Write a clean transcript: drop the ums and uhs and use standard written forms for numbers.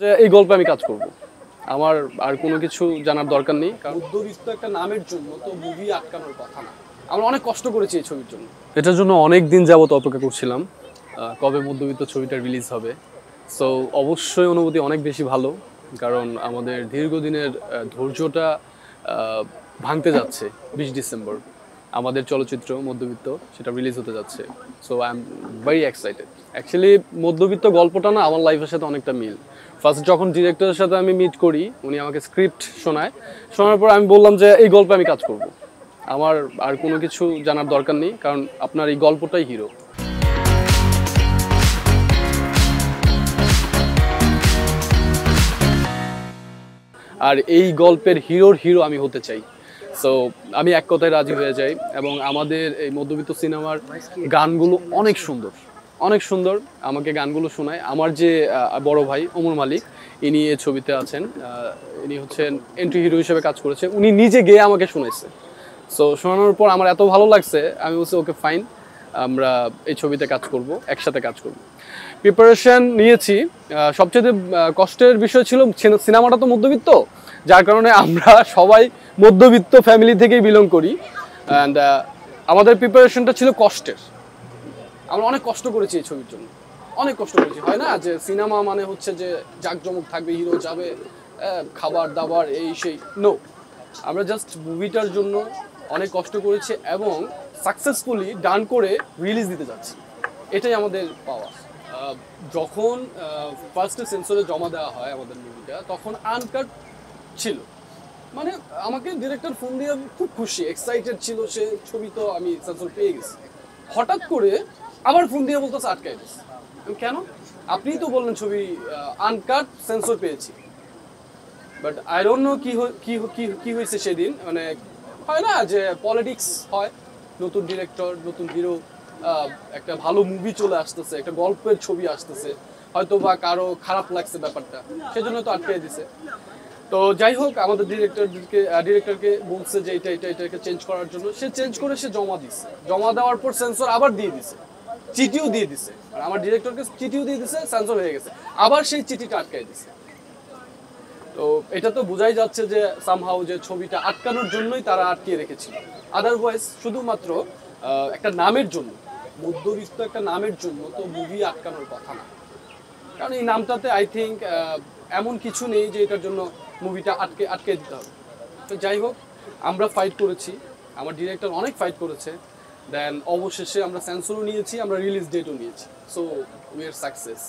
যে এই গল্পে আমি কাজ করব। আমার আর কোনো কিছু জানার দরকার নেই, কারণ মধ্যবিত্ত একটা নামের জন্য তো মুভি আটকানোর কথা না। আমরা অনেক কষ্ট করেছি এই ছবির জন্য, এটার জন্য অনেক দিন যাবত অপেক্ষা করছিলাম কবে মধ্যবিত্ত ছবিটা রিলিজ হবে। সো অবশ্যই অনুভূতি অনেক বেশি ভালো, কারণ আমাদের দীর্ঘদিনের ধৈর্যটা ভাঙতে যাচ্ছে। 20 ডিসেম্বর আমাদের চলচ্চিত্র মধ্যবিত্ত সেটা রিলিজ হতে যাচ্ছে। So I am very excited. Actually মধ্যবিত্ত গল্পটা না আমার লাইফের সাথে অনেকটা মিল। ফার্স্ট যখন ডিরেক্টরের সাথে আমি মিট করি, উনি আমাকে স্ক্রিপ্ট শোনার পর আমি বললাম যে এই গল্পে আমি কাজ করব। আমার আর কোনো কিছু জানার দরকার নেই, কারণ আপনার এই গল্পটাই হিরো। আর এই গল্পের হিরো আমি হতে চাই। সো আমি এক কথায় রাজি হয়ে যাই, এবং আমাদের এই মধ্যবিত্ত সিনেমার গানগুলো অনেক সুন্দর, অনেক সুন্দর। আমাকে গানগুলো শোনায় আমার যে বড় ভাই ওমর মালিক, ইনি এই ছবিতে আছেন। ইনি হচ্ছেন এন্ট্রি হিরো হিসেবে কাজ করেছে, উনি নিজে গেয়ে আমাকে শোনাইছে। সো শোনানোর পর আমার এত ভালো লাগছে, আমি বলছি ওকে ফাইন, আমরা এই ছবিতে কাজ করব, একসাথে কাজ করব। প্রিপারেশন নিয়েছি। সবচেয়ে কষ্টের বিষয় ছিল সিনেমাটা তো মধ্যবিত্ত, যার কারণে আমরা সবাই মধ্যবিত্ত ফ্যামিলি থেকেই বিলং করি। অ্যান্ড আমাদের প্রিপারেশনটা ছিল কষ্টের। আমরা অনেক কষ্ট করেছি এই ছবির জন্য, অনেক কষ্ট করেছি। হয় না যে সিনেমা মানে হচ্ছে যে জাঁকজমক থাকবে, হিরো যাবে, খাবার দাবার এই সেই, নো। আমরা জাস্ট মুভিটার জন্য অনেক কষ্ট করেছি এবং সাকসেসফুলি ডান করে রিলিজ দিতে যাচ্ছি, এটাই আমাদের পাওয়া। যখন ফার্স্টে সেন্সরে জমা দেওয়া হয় আমাদের মুভিটা, তখন আনকাট ছিল। মানে আমাকে ডিরেক্টর ফোন দিয়ে খুব খুশি, এক্সাইটেড ছিল সে, ছবি তো আমি সেন্সর পেয়ে গেছি। হঠাৎ করে আবার ফোন দিয়ে বলতেছে আটকাই গেছে। কেন? আপনিই তো বললেন ছবি আনকাট সেন্সর পেয়েছি। বাট আই ডোন্ট নো কি হয়েছে সেদিন। মানে হয় না যে পলিটিক্স হয়, নতুন ডিরেক্টর, নতুন হিরো, একটা ভালো মুভি চলে আসতেছে, একটা গল্পের ছবি আসতেছে, হয়তো বা কারো খারাপ লাগছে ব্যাপারটা, সেজন্য তো আটকে দিছে। তো যাই হোক, আমাদের ডিরেক্টরকে বলছে যে এটাকে চেঞ্জ করার জন্য, সে চেঞ্জ করে সে জমা দিছে। জমা দেওয়ার পর সেন্সর আবার দিয়ে দিছে, চিঠিও দিয়ে দিছে। আর আমার ডিরেক্টরকে চিঠিও দিয়ে দিছে, সেন্সর হয়ে গেছে, আবার সেই চিঠিটা আটকাই দিছে। তো এটা তো বোঝাই যাচ্ছে যে সামহাউ যে ছবিটা আটকানোর জন্যই তারা আটকিয়ে রেখেছিল। আদারওয়াইজ শুধুমাত্র একটা নামের জন্য, মধ্যবিত্ত একটা নামের জন্য তো মুভি আটকানোর কথা না। কারণ এই নামটাতে আই থিঙ্ক এমন কিছু নেই যে এটার জন্য মুভিটা আটকে দিতে হবে। তো যাই হোক, আমরা ফাইট করেছি, আমার ডিরেক্টর অনেক ফাইট করেছে। দেন অবশেষে আমরা সেন্সরও নিয়েছি, আমরা রিলিজ ডেটও নিয়েছি। So we are success.